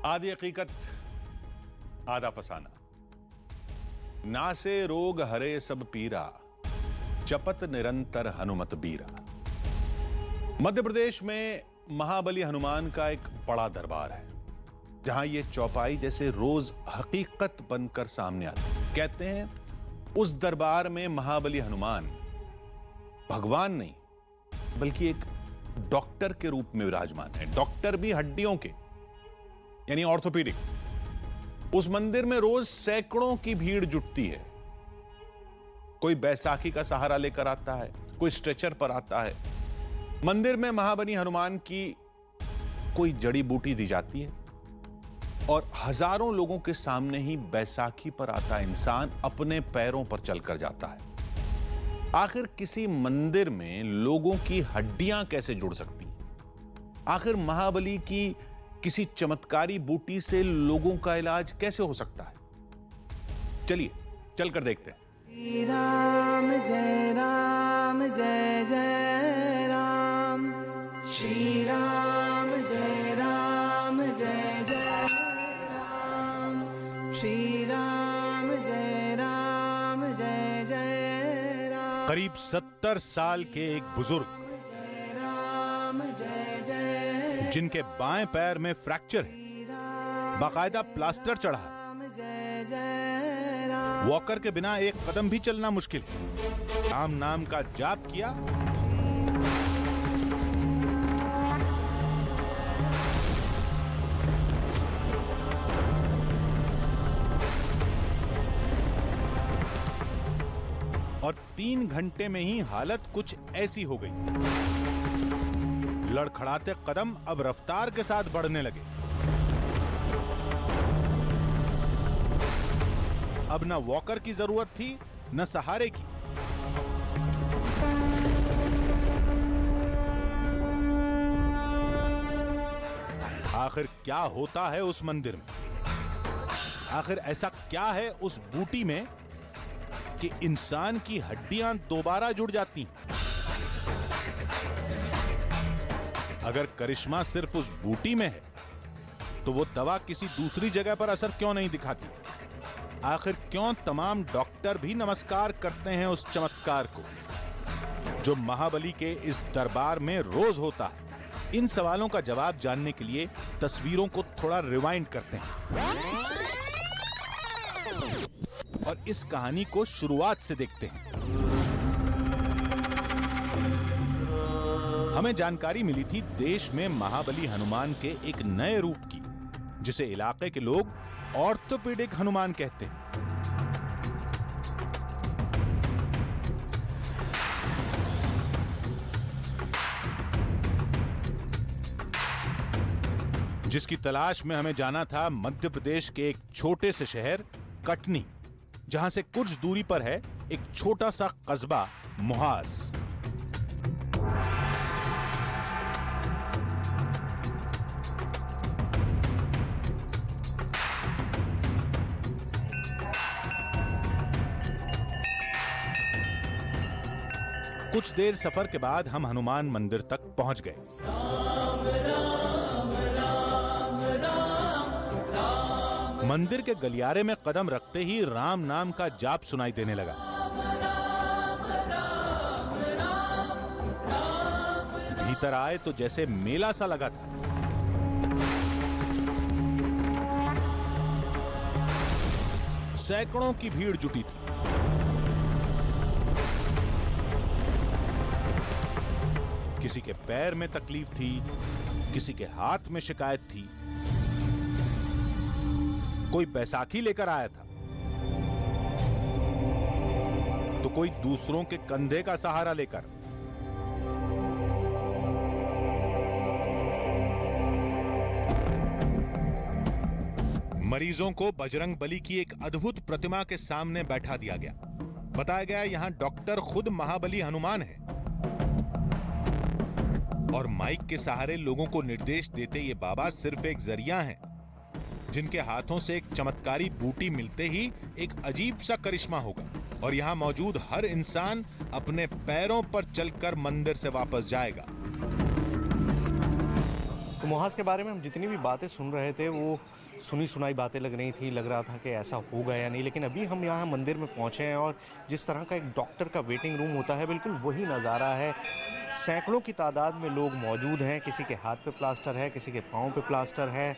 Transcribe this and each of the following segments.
आधी हकीकत आधा फसाना। नासे रोग हरे सब पीरा, चपत निरंतर हनुमत बीरा। मध्य प्रदेश में महाबली हनुमान का एक बड़ा दरबार है, जहां ये चौपाई जैसे रोज हकीकत बनकर सामने आती है। कहते हैं उस दरबार में महाबली हनुमान भगवान नहीं बल्कि एक डॉक्टर के रूप में विराजमान है। डॉक्टर भी हड्डियों के, यानी ऑर्थोपेडिक। उस मंदिर में रोज सैकड़ों की भीड़ जुटती है। कोई बैसाखी का सहारा लेकर आता है, कोई स्ट्रेचर पर आता है। मंदिर में महाबली हनुमान की कोई जड़ी बूटी दी जाती है और हजारों लोगों के सामने ही बैसाखी पर आता इंसान अपने पैरों पर चलकर जाता है। आखिर किसी मंदिर में लोगों की हड्डियां कैसे जुड़ सकती हैं? आखिर महाबली की किसी चमत्कारी बूटी से लोगों का इलाज कैसे हो सकता है? चलिए चलकर देखते हैं। श्री राम जय राम जय जय राम, श्री राम जय राम जय जय राम, श्री राम जय राम जय जय राम। करीब 70 साल के एक बुजुर्ग जय राम जय जय, जिनके बाएं पैर में फ्रैक्चर है, बाकायदा प्लास्टर चढ़ा है। जय जय राम। वॉकर के बिना एक कदम भी चलना मुश्किल है। राम नाम का जाप किया और 3 घंटे में ही हालत कुछ ऐसी हो गई। लड़खड़ाते कदम अब रफ्तार के साथ बढ़ने लगे। अब न वॉकर की जरूरत थी न सहारे की। आखिर क्या होता है उस मंदिर में? आखिर ऐसा क्या है उस बूटी में कि इंसान की हड्डियां दोबारा जुड़ जाती हैं? अगर करिश्मा सिर्फ उस बूटी में है तो वो दवा किसी दूसरी जगह पर असर क्यों नहीं दिखाती? आखिर क्यों तमाम डॉक्टर भी नमस्कार करते हैं उस चमत्कार को जो महाबली के इस दरबार में रोज होता है? इन सवालों का जवाब जानने के लिए तस्वीरों को थोड़ा रिवाइंड करते हैं और इस कहानी को शुरुआत से देखते हैं। हमें जानकारी मिली थी देश में महाबली हनुमान के एक नए रूप की, जिसे इलाके के लोग ऑर्थोपेडिक हनुमान कहते हैं। जिसकी तलाश में हमें जाना था मध्य प्रदेश के एक छोटे से शहर कटनी, जहां से कुछ दूरी पर है एक छोटा सा कस्बा मुहास। कुछ देर सफर के बाद हम हनुमान मंदिर तक पहुंच गए। मंदिर के गलियारे में कदम रखते ही राम नाम का जाप सुनाई देने लगा। भीतर आए तो जैसे मेला सा लगा था। सैकड़ों की भीड़ जुटी थी। किसी के पैर में तकलीफ थी, किसी के हाथ में शिकायत थी, कोई बैसाखी लेकर आया था तो कोई दूसरों के कंधे का सहारा लेकर। मरीजों को बजरंग बली की एक अद्भुत प्रतिमा के सामने बैठा दिया गया। बताया गया यहां डॉक्टर खुद महाबली हनुमान है और माइक के सहारे लोगों को निर्देश देते ये बाबा सिर्फ एक जरिया हैं, जिनके हाथों से एक चमत्कारी बूटी मिलते ही एक अजीब सा करिश्मा होगा और यहां मौजूद हर इंसान अपने पैरों पर चलकर मंदिर से वापस जाएगा। तो मुहास के बारे में हम जितनी भी बातें सुन रहे थे वो सुनी सुनाई बातें लग रही थी, लग रहा था कि ऐसा होगा या नहीं। लेकिन अभी हम यहाँ मंदिर में पहुँचे हैं और जिस तरह का एक डॉक्टर का वेटिंग रूम होता है, बिल्कुल वही नज़ारा है। सैकड़ों की तादाद में लोग मौजूद हैं, किसी के हाथ पे प्लास्टर है, किसी के पाँव पे प्लास्टर है।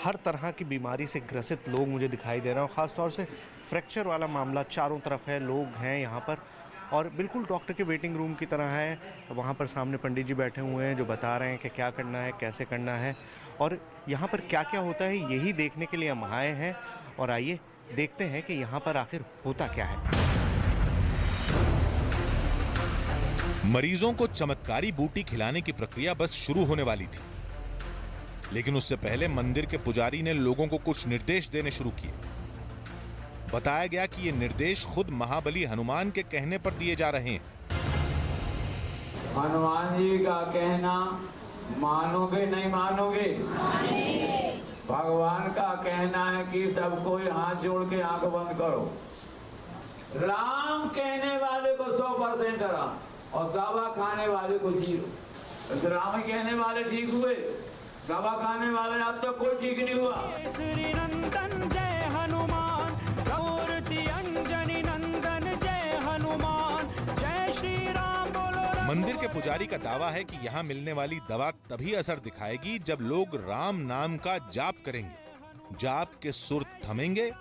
हर तरह की बीमारी से ग्रसित लोग मुझे दिखाई दे रहे हैं और ख़ास तौर से फ्रैक्चर वाला मामला चारों तरफ है, लोग हैं यहाँ पर और बिल्कुल डॉक्टर के वेटिंग रूम की तरह है। वहाँ पर सामने पंडित जी बैठे हुए हैं जो बता रहे हैं कि क्या करना है, कैसे करना है और यहाँ पर क्या क्या होता है, यही देखने के लिए हम आए हैं। और आइए देखते हैं कि यहाँ पर आखिर होता क्या है। मरीजों को चमत्कारी बूटी खिलाने की प्रक्रिया बस शुरू होने वाली थी, लेकिन उससे पहले मंदिर के पुजारी ने लोगों को कुछ निर्देश देने शुरू किए। बताया गया कि ये निर्देश खुद महाबली हनुमान के कहने पर दिए जा रहे हैं। हनुमान जी का कहना मानोगे नहीं मानोगे? भगवान का कहना है कि सबको हाथ जोड़ के आंख बंद करो। राम कहने वाले को 100% राम और दवा खाने वाले को 0। राम कहने वाले ठीक हुए, दवा खाने वाले अब तक कोई ठीक नहीं हुआ। श्री नंदन जय हनुमान, प्रवृत्ति अंजनी नंदन जय हनुमान, जय श्री राम बोलो। मंदिर के पुजारी का दावा है कि यहाँ मिलने वाली दवा तभी असर दिखाएगी जब लोग राम नाम का जाप करेंगे। जाप के सुर थमेंगे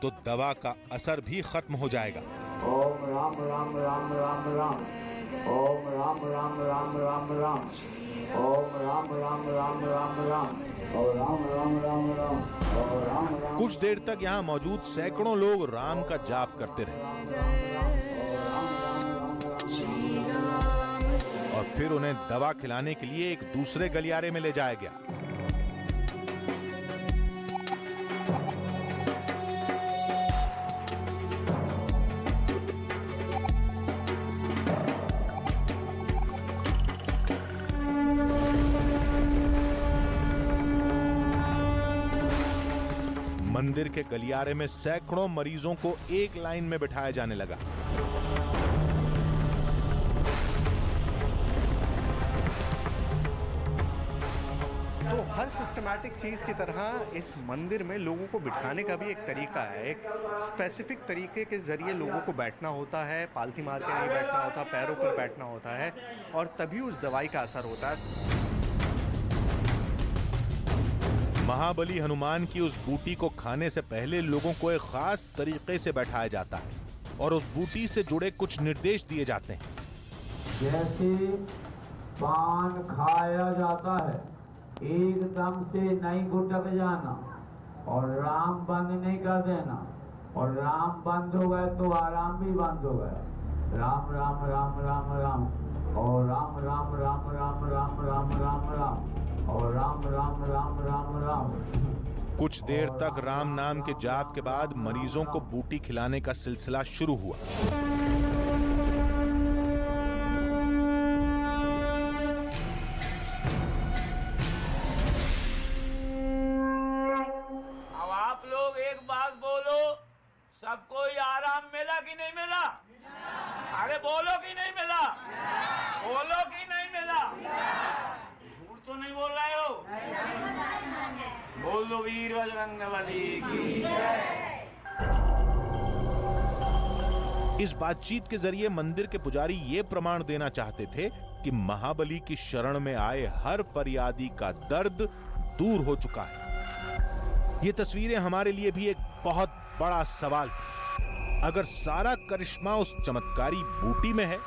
तो दवा का असर भी खत्म हो जाएगा। ओम राम राम राम राम राम, ओम राम राम राम राम राम, ओम राम राम राम राम राम, और राम राम राम राम, और राम राम। कुछ देर तक यहाँ मौजूद सैकड़ों लोग राम का जाप करते रहे और फिर उन्हें दवा खिलाने के लिए एक दूसरे गलियारे में ले जाया गया। मंदिर के गलियारे में सैकड़ों मरीजों को एक लाइन में बिठाया जाने लगा। तो हर सिस्टमैटिक चीज़ की तरह इस मंदिर में लोगों को बिठाने का भी एक तरीका है। एक स्पेसिफिक तरीके के जरिए लोगों को बैठना होता है, पालथी मार के नहीं बैठना होता, पैरों पर बैठना होता है और तभी उस दवाई का असर होता है। महाबली हनुमान की उस बूटी को खाने से पहले लोगों को एक खास तरीके से बैठाया जाता है और उस बूटी से जुड़े कुछ निर्देश दिए जाते हैं। जैसे पान खाया जाता है, एकदम से नहीं गुटक जाना और राम बंद नहीं कर देना, और राम बंद हो गए तो आराम भी बंद हो गया। राम राम राम राम राम, और राम राम राम राम राम राम राम राम, और राम राम राम राम राम। कुछ देर तक राम नाम के जाप के बाद मरीजों को बूटी खिलाने का सिलसिला शुरू हुआ। अब आप लोग एक बात बोलो, सबको ये आराम मिला कि नहीं मिला? अरे बोलो कि नहीं मिला? बोलो कि नहीं मिला? झूठ तो नहीं बोल रहे हो? बोल दो वीर बजरंगबली की जय। इस बातचीत के जरिए मंदिर के पुजारी ये प्रमाण देना चाहते थे कि महाबली की शरण में आए हर फरियादी का दर्द दूर हो चुका है। ये तस्वीरें हमारे लिए भी एक बहुत बड़ा सवाल थी। अगर सारा करिश्मा उस चमत्कारी बूटी में है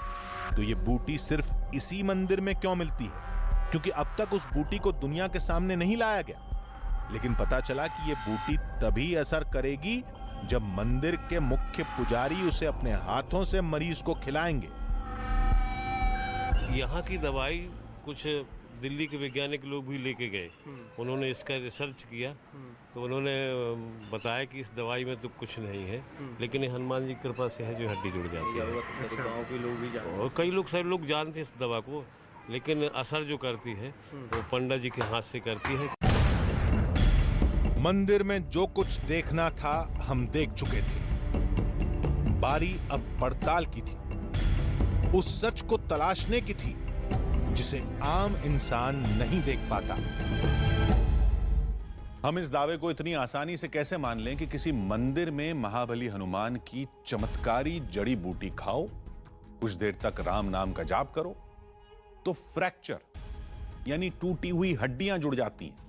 तो ये बूटी सिर्फ इसी मंदिर में क्यों मिलती है? क्योंकि अब तक उस बूटी को दुनिया के सामने नहीं लाया गया। लेकिन पता चला कि ये बूटी तभी असर करेगी जब मंदिर के मुख्य पुजारी उसे अपने हाथों से मरीज को खिलाएंगे। यहाँ की दवाई कुछ दिल्ली के वैज्ञानिक लोग भी लेके गए, उन्होंने इसका रिसर्च किया तो उन्होंने बताया कि इस दवाई में तो कुछ नहीं है, लेकिन हनुमान जी की कृपा से है जो हड्डी जुड़ जाती है। गाँव के लोग भी जानते और कई लोग सारे लोग जानते हैं इस दवा को, लेकिन असर जो करती है वो पंडित जी के हाथ से करती है। मंदिर में जो कुछ देखना था हम देख चुके थे। बारी अब पड़ताल की थी, उस सच को तलाशने की थी जिसे आम इंसान नहीं देख पाता। हम इस दावे को इतनी आसानी से कैसे मान लें कि किसी मंदिर में महाबली हनुमान की चमत्कारी जड़ी बूटी खाओ, कुछ देर तक राम नाम का जाप करो तो फ्रैक्चर यानी टूटी हुई हड्डियां जुड़ जाती हैं।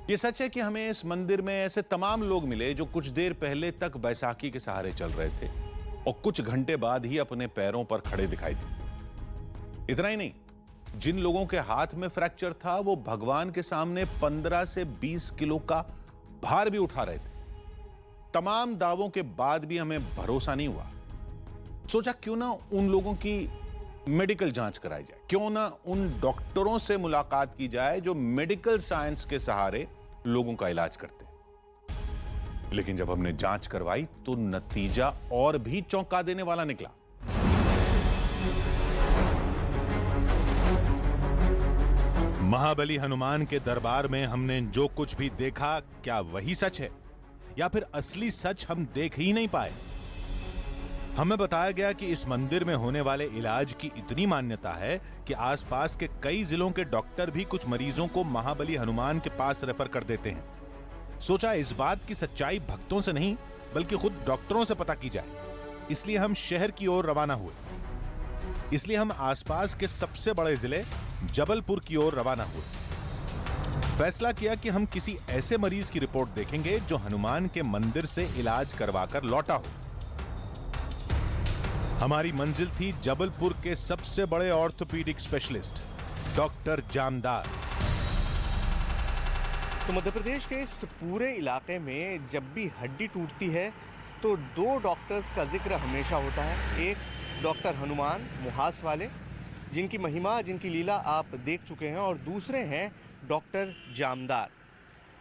यह सच है कि हमें इस मंदिर में ऐसे तमाम लोग मिले जो कुछ देर पहले तक बैसाखी के सहारे चल रहे थे और कुछ घंटे बाद ही अपने पैरों पर खड़े दिखाई दिए। इतना ही नहीं, जिन लोगों के हाथ में फ्रैक्चर था वो भगवान के सामने 15 से 20 किलो का भार भी उठा रहे थे। तमाम दावों के बाद भी हमें भरोसा नहीं हुआ। सोचा क्यों ना उन लोगों की मेडिकल जांच कराई जाए, क्यों ना उन डॉक्टरों से मुलाकात की जाए जो मेडिकल साइंस के सहारे लोगों का इलाज करते हैं। लेकिन जब हमने जांच करवाई तो नतीजा और भी चौंका देने वाला निकला। महाबली हनुमान के दरबार में हमने जो कुछ भी देखा, क्या वही सच है या फिर असली सच हम देख ही नहीं पाए? हमें बताया गया कि इस मंदिर में होने वाले इलाज की इतनी मान्यता है कि आसपास के कई जिलों के डॉक्टर भी कुछ मरीजों को महाबली हनुमान के पास रेफर कर देते हैं। सोचा इस बात की सच्चाई भक्तों से नहीं बल्कि खुद डॉक्टरों से पता की जाए। इसलिए हम शहर की ओर रवाना हुए। इसलिए हम आसपास के सबसे बड़े जिले जबलपुर की ओर रवाना हुए। फैसला किया कि हम किसी ऐसे मरीज की रिपोर्ट देखेंगे जो हनुमान के मंदिर से इलाज करवाकर लौटा हो। हमारी मंजिल थी जबलपुर के सबसे बड़े ऑर्थोपीडिक स्पेशलिस्ट डॉक्टर जामदार। तो मध्य प्रदेश के इस पूरे इलाके में जब भी हड्डी टूटती है तो दो डॉक्टर्स का जिक्र हमेशा होता है। एक डॉक्टर हनुमान मुहास वाले, जिनकी महिमा, जिनकी लीला आप देख चुके हैं, और दूसरे हैं डॉक्टर जामदार।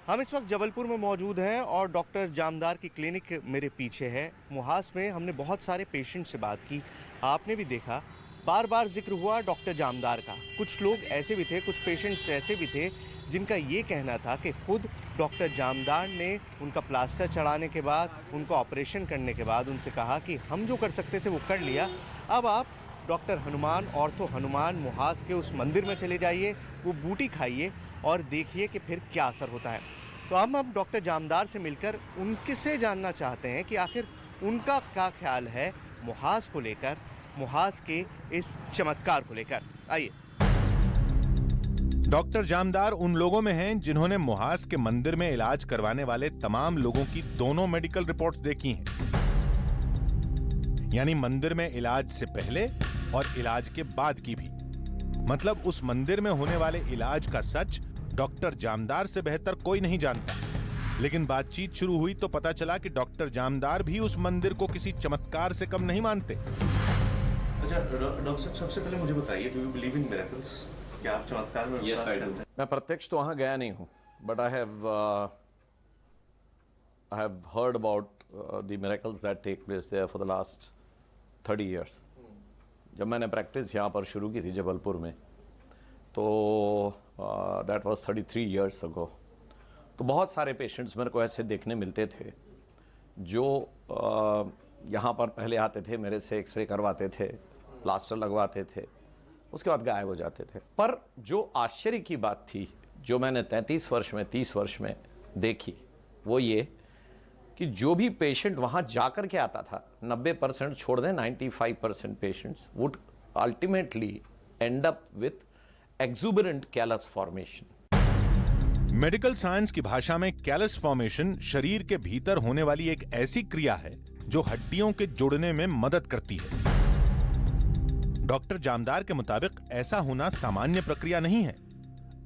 हम इस वक्त जबलपुर में मौजूद हैं और डॉक्टर जामदार की क्लिनिक मेरे पीछे है। मुहास में हमने बहुत सारे पेशेंट से बात की, आपने भी देखा, बार बार जिक्र हुआ डॉक्टर जामदार का। कुछ लोग ऐसे भी थे, कुछ पेशेंट्स ऐसे भी थे जिनका ये कहना था कि खुद डॉक्टर जामदार ने उनका प्लास्टर चढ़ाने के बाद, उनको ऑपरेशन करने के बाद उनसे कहा कि हम जो कर सकते थे वो कर लिया, अब आप डॉक्टर हनुमान, ऑर्थो हनुमान मुहास के उस मंदिर में चले जाइए, वो बूटी खाइए और देखिए कि फिर क्या असर होता है। तो हम डॉक्टर जामदार से मिलकर उनके से जानना चाहते हैं कि आखिर उनका क्या ख्याल है मुहास को लेकर, मुहास के इस चमत्कार को लेकर। आइए। डॉक्टर जामदार उन लोगों में हैं जिन्होंने मुहास के मंदिर में इलाज करवाने वाले तमाम लोगों की दोनों मेडिकल रिपोर्ट्स देखी हैं, यानी मंदिर में इलाज से पहले और इलाज के बाद की भी। मतलब उस मंदिर में होने वाले इलाज का सच डॉक्टर जामदार से बेहतर कोई नहीं जानता। लेकिन बातचीत शुरू हुई तो पता चला कि डॉक्टर जामदार भी उस मंदिर को किसी चमत्कार से कम नहीं मानते। अच्छा डॉक्टर साहब, सबसे पहले मुझे बताइए, do you believe in miracles? क्या आप चमत्कार में विश्वास करते हैं? मैं प्रत्यक्ष तो वहाँ गया नहीं हूँ, but I have heard about the miracles that take place there for the last 30 years. जब मैंने प्रैक्टिस यहाँ पर शुरू की थी जबलपुर में, तो दैट वाज 33 इयर्स अगो। तो बहुत सारे पेशेंट्स मेरे को ऐसे देखने मिलते थे जो यहाँ पर पहले आते थे, मेरे से एक्सरे करवाते थे, प्लास्टर लगवाते थे, उसके बाद गायब हो जाते थे। पर जो आश्चर्य की बात थी, जो मैंने 33 वर्ष में, 30 वर्ष में देखी, वो ये कि जो भी पेशेंट वहाँ जाकर के आता था, 90% छोड़ दें, 95% patients would ultimately and up with exuberant callus formation. Medical science की भाषा में कैलस फॉर्मेशन शरीर के भीतर होने वाली एक ऐसी क्रिया है जो हड्डियों के जुड़ने में मदद करती है। डॉक्टर जामदार के मुताबिक ऐसा होना सामान्य प्रक्रिया नहीं है।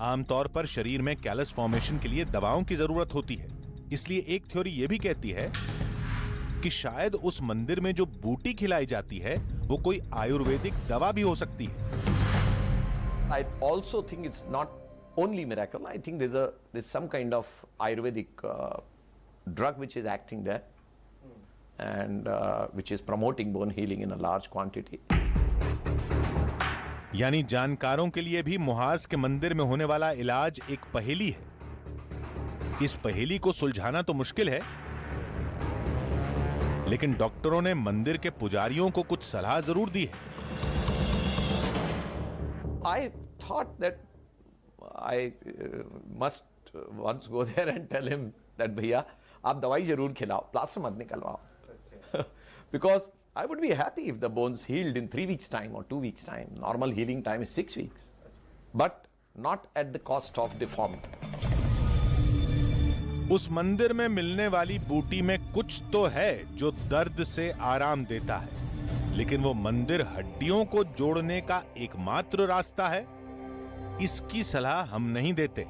आमतौर पर शरीर में कैलस फॉर्मेशन के लिए दवाओं की जरूरत होती है। इसलिए एक थ्योरी यह भी कहती है कि शायद उस मंदिर में जो बूटी खिलाई जाती है वो कोई आयुर्वेदिक दवा भी हो सकती है। I also think it's not only miracle. I think there's some kind of Ayurvedic drug which is acting there and which is promoting bone healing in a large quantity. यानी जानकारों के लिए भी मुहास के मंदिर में होने वाला इलाज एक पहेली है। इस पहेली को सुलझाना तो मुश्किल है, लेकिन डॉक्टरों ने मंदिर के पुजारियों को कुछ सलाह जरूर दी है। I thought that I must once go there and tell him that भैया आप दवाई जरूर खिलाओ, प्लास्टर मत निकलवाओ. Because I would be happy if the bones healed in 3 weeks time or 2 weeks time. Normal healing time is 6 weeks. But not at the cost of deformity. उस मंदिर में मिलने वाली बूटी में कुछ तो है जो दर्द से आराम देता है, लेकिन वो मंदिर हड्डियों को जोड़ने का एकमात्र रास्ता है, इसकी सलाह हम नहीं देते.